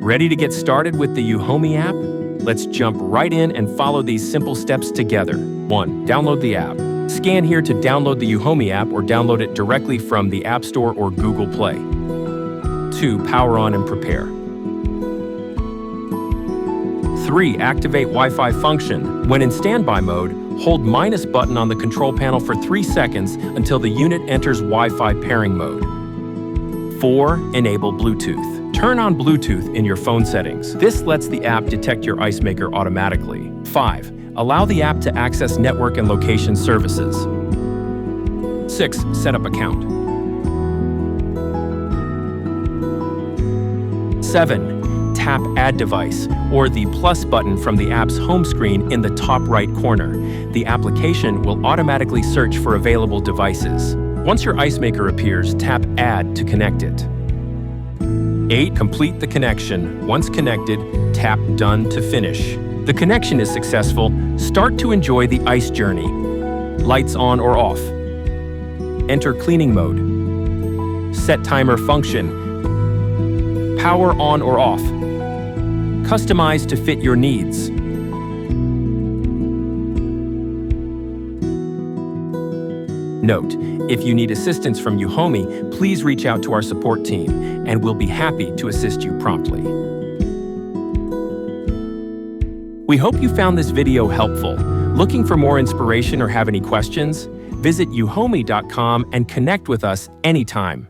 Ready to get started with the Euhomy app? Let's jump right in and follow these simple steps together. 1. Download the app. Scan here to download the Euhomy app or download it directly from the App Store or Google Play. 2. Power on and prepare. 3. Activate Wi-Fi function. When in standby mode, hold minus button on the control panel for 3 seconds until the unit enters Wi-Fi pairing mode. 4. Enable Bluetooth. Turn on Bluetooth in your phone settings. This lets the app detect your ice maker automatically. 5. Allow the app to access network and location services. 6. Set up account. 7. Tap Add Device, or the plus button from the app's home screen in the top right corner. The application will automatically search for available devices. Once your ice maker appears, tap Add to connect it. 8. Complete the connection. Once connected, tap Done to finish. The connection is successful. Start to enjoy the ice journey. Lights on or off. Enter cleaning mode. Set timer function. Power on or off. Customize to fit your needs. Note, if you need assistance from Euhomy, please reach out to our support team, and we'll be happy to assist you promptly. We hope you found this video helpful. Looking for more inspiration or have any questions? Visit Euhomy.com and connect with us anytime.